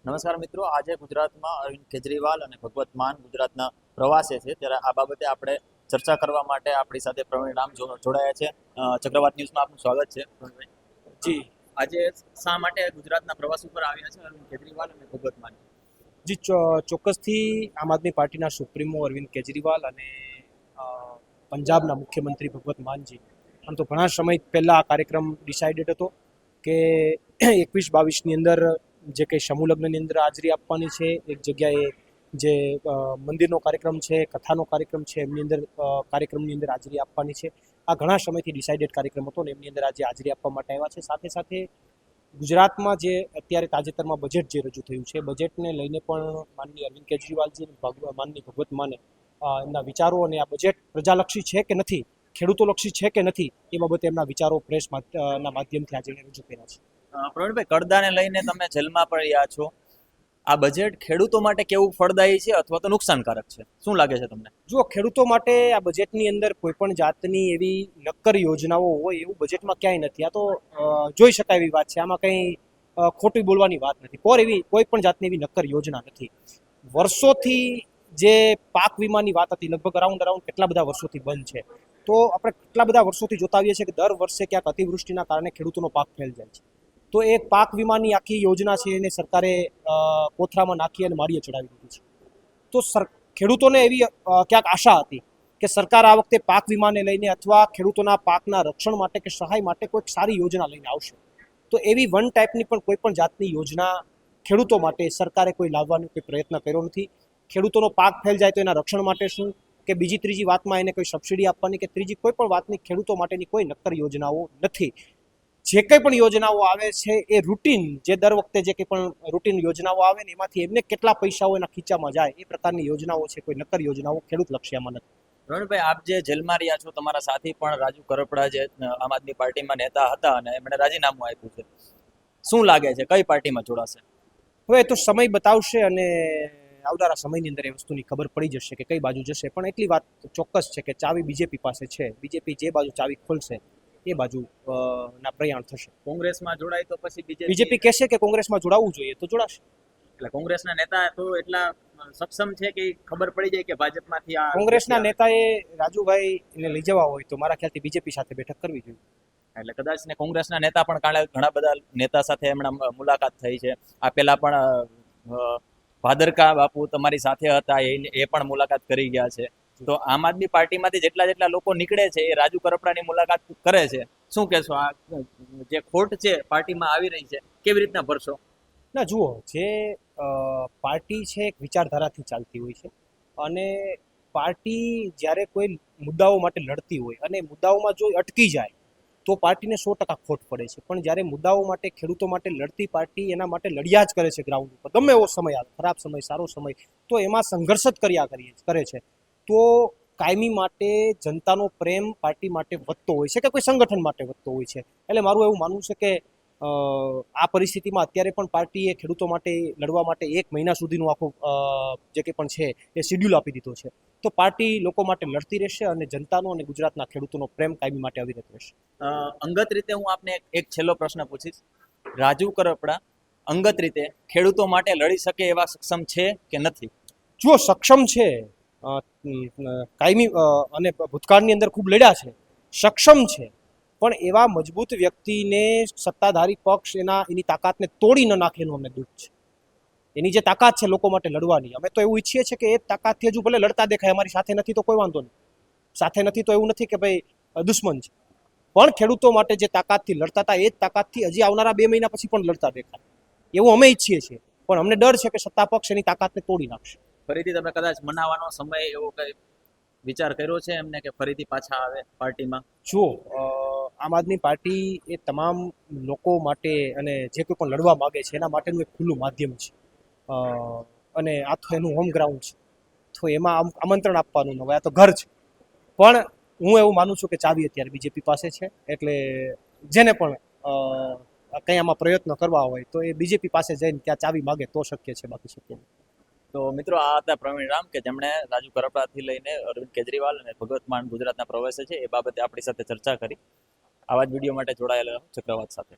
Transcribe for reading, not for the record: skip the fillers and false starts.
નમસ્કાર મિત્રો, આજે ગુજરાતમાં અરવિંદ કેજરીવાલ અને ભગવત માન ગુજરાતના પ્રવાસે છે, ત્યારે આ બાબતે આપણે ચર્ચા કરવા માટે આપણી સાથે પ્રવીણ રામ જોડાયા છે. ચક્રવાત ન્યૂઝમાં આપનું સ્વાગત છે. જી, આજે શા માટે ગુજરાતના પ્રવાસ ઉપર આવ્યા છે અરવિંદ કેજરીવાલ અને ભગવત માન? જી, ચોક્કસથી આમ આદમી પાર્ટીના સુપ્રીમો અરવિંદ કેજરીવાલ અને પંજાબના મુખ્યમંત્રી ભગવત માનજી આમ તો ઘણા સમય પહેલાં આ કાર્યક્રમ ડિસાઇડેડ હતો કે 21-22ની અંદર જે કંઈ સમૂહ લગ્નની અંદર હાજરી આપવાની છે, એક જગ્યાએ જે મંદિરનો કાર્યક્રમ છે, કથાનો કાર્યક્રમ છે, એમની અંદર કાર્યક્રમની અંદર હાજરી આપવાની છે. આ ઘણા સમયથી ડિસાઇડેડ કાર્યક્રમ હતો ને એમની અંદર આજે હાજરી આપવા માટે આવ્યા છે. સાથે સાથે ગુજરાતમાં જે અત્યારે તાજેતરમાં બજેટ જે રજૂ થયું છે, બજેટને લઈને પણ માનનીય અરવિંદ કેજરીવાલજી માનની ભગવત માને એમના વિચારો અને આ બજેટ પ્રજાલક્ષી છે કે નથી, ખેડૂતોલક્ષી છે કે નથી, એ બાબતે એમના વિચારો પ્રેસના માધ્યમથી આજે રજૂ કર્યા છે. પ્રવીણભાઈ, કરદાને લઈને તમે જેલમાં પણ રહ્યા છો. આ બજેટ ખેડૂતો માટે કેવું ફળદાયી છે અથવા તો નુકસાનકારક છે, શું લાગે છે તમને? જો ખેડૂતો માટે આ બજેટની અંદર કોઈ પણ જાતની એવી નક્કર યોજનાઓ હોય એવું બજેટમાં ક્યાંય નથી. આ તો જોઈ શકાય એવી વાત છે, આમાં કંઈ ખોટી બોલવાની વાત નથી. કોઈ પણ જાતની એવી નક્કર યોજના નથી. વર્ષોથી જે પાક વીમાની વાત હતી, લગભગ અરાઉન્ડ કેટલા બધા વર્ષોથી બંધ છે. તો આપણે કેટલા બધા વર્ષોથી જોતા આવીએ છીએ કે દર વર્ષે ક્યાંક અતિવૃષ્ટિના કારણે ખેડૂતોનો પાક ફેલ જાય છે. તો એ પાક વીમાની આખી યોજના છે એને સરકારે કોથરામાં નાખી અને માળીએ ચડાવી દીધી છે. તો ખેડૂતોને એવી ક્યાંક આશા હતી કે સરકાર આ વખતે પાક વીમાને લઈને અથવા ખેડૂતોના પાકના રક્ષણ માટે કે સહાય માટે કોઈક સારી યોજના લઈને આવશે. તો એવી વન ટાઈપની પણ કોઈ પણ જાતની યોજના ખેડૂતો માટે સરકારે કોઈ લાવવાનો કોઈ પ્રયત્ન કર્યો નથી. ખેડૂતોનો પાક ફેલ જાય તો એના રક્ષણ માટે શું કે બીજી ત્રીજી વાતમાં એને કોઈ સબસિડી આપવાની કે ત્રીજી કોઈ પણ વાતની ખેડૂતો માટેની કોઈ નક્કર યોજનાઓ નથી. જે કંઈ પણ યોજનાઓ આવે છે એ રૂટીન, જે દર વખતે જે કંઈ પણ રૂટીન યોજનાઓ આવે ને એમાંથી એમને કેટલા પૈસાઓ એના ખીચામાં જાય એ પ્રકારની યોજનાઓ છે. કોઈ નક્કર યોજનાઓ ખેડૂત લક્ષ્યમાં નથી. પ્રવીણભાઈ, આપ જે જેલમાં રહ્યા છો, તમારા સાથી પણ રાજુ કરપડા જે આમ આદમી પાર્ટીમાં નેતા હતા અને એમણે રાજીનામું આપ્યું છે, શું લાગે છે કઈ પાર્ટીમાં જોડાશે? હવે એ તો સમય બતાવશે અને આવનારા સમયની અંદર એ વસ્તુની ખબર પડી જશે કે કઈ બાજુ જશે. પણ એટલી વાત ચોક્કસ છે કે ચાવી બીજેપી પાસે છે. બીજેપી જે બાજુ ચાવી ખોલશે એ બાજુ ના પ્રયાણ થશે. કોંગ્રેસમાં જોડાય તો પછી બીજેપી કહેશે કે કોંગ્રેસમાં જોડાવવું જોઈએ તો જોડાશે. એટલે કોંગ્રેસના નેતા તો એટલા સક્ષમ છે કે ખબર પડી જાય કે ભાજપમાંથી આ કોંગ્રેસના નેતાએ રાજુભાઈને લઈ જવા હોય તો મારા ખ્યાલથી બીજેપી સાથે બેઠક કરવી જોઈએ. એટલે કદાચ ને કોંગ્રેસના નેતા પણ કાલે ઘણા બધા નેતા સાથે એમણે મુલાકાત થઈ છે. આ પહેલા પણ ભાદરકા બાપુ તમારી સાથે હતા, એ પણ મુલાકાત કરી ગયા છે. તો આમ આદમી પાર્ટીમાંથી જેટલા લોકો નીકળે છે એ રાજુ કરપડાની મુલાકાત કરે છે. શું કહેશો, આ જે ખોટ છે પાર્ટીમાં આવી રહી છે કેવી રીતના ભરશો? ના, જુઓ, જે પાર્ટી છે એક વિચારધારાથી ચાલતી હોય છે અને પાર્ટી જ્યારે કોઈ મુદ્દાઓ માટે લડતી હોય અને મુદ્દાઓમાં જો અટકી જાય તો પાર્ટીને 100% ખોટ પડે છે. પણ જ્યારે મુદ્દાઓ માટે, ખેડૂતો માટે લડતી પાર્ટી એના માટે લડ્યા જ કરે છે ગ્રાઉન્ડ ઉપર, ગમે એવો સમય આવે, ખરાબ સમય, સારો સમય, તો એમાં સંઘર્ષ જ કરે છે. તો કાયમી માટે જનતાનો પ્રેમ પાર્ટી માટે વધતો હોય છે કે કોઈ સંગઠન માટે વધતો હોય છે. એટલે મારું એવું માનવું છે કે આ પરિસ્થિતિમાં અત્યારે પણ પાર્ટીએ ખેડૂતો માટે લડવા માટે 1 મહિના સુધીનું આખું જે કંઈ પણ છે એ શેડ્યુલ આપી દીધો છે. તો પાર્ટી લોકો માટે લડતી રહેશે અને જનતાનો અને ગુજરાતના ખેડૂતોનો પ્રેમ કાયમી માટે અવિરત રહેશે. અંગત રીતે હું આપને એક છેલ્લો પ્રશ્ન પૂછીશ. રાજુ કરપડા અંગત રીતે ખેડૂતો માટે લડી શકે એવા સક્ષમ છે કે નથી? જો સક્ષમ છે, કાયમી અને ભૂતકાળની અંદર ખૂબ લડ્યા છે, સક્ષમ છે, પણ એવા મજબૂત વ્યક્તિને સત્તાધારી પક્ષ એની તાકાતને તોડી ન નાખે એનું અમને દુઃખ છે. એની જે તાકાત છે લોકો માટે લડવાની, અમે તો એવું ઈચ્છીએ છીએ કે એ તાકાતથી હજુ ભલે લડતા દેખાય, અમારી સાથે નથી તો કોઈ વાંધો નહીં, સાથે નથી તો એવું નથી કે ભાઈ દુશ્મન છે, પણ ખેડૂતો માટે જે તાકાતથી લડતા હતા એ જ તાકાતથી હજી આવનારા 2 મહિના પછી પણ લડતા દેખાય એવું અમે ઈચ્છીએ છીએ. પણ અમને ડર છે કે સત્તા પક્ષ એની તાકાતને તોડી નાખશે. ફરીથી તમે કદાચ મનાવવાનો સમય એવો કઈ વિચાર કર્યો છે એમને કે ફરીથી પાછા આવે પાર્ટીમાં? જુઓ, આમ આદમી પાર્ટી એ તમામ લોકો માટે અને જે કોઈ પણ લડવા માગે છે એના માટેનું એક ખુલ્લું માધ્યમ છે અને આ તો એનું હોમ ગ્રાઉન્ડ છે. તો એમાં આમંત્રણ આપવાનું હવે આ તો ઘર છે. પણ હું એવું માનું છું કે ચાવી અત્યારે બીજેપી પાસે છે. એટલે જેને પણ કંઈ આમાં પ્રયત્ન કરવા હોય તો એ બીજેપી પાસે જઈને ત્યાં ચાવી માગે તો શક્ય છે, બાકી શક્ય નહીં. તો મિત્રો, આ હતા પ્રવીણ રામ કે જેમણે રાજુ કરપડાથી લઈને અરવિંદ કેજરીવાલ અને ભગવત માન ગુજરાતના પ્રવેશે છે એ બાબતે આપણી સાથે ચર્ચા કરી. આવા જ વિડીયો માટે જોડાયેલા ચક્રવાત સાથે.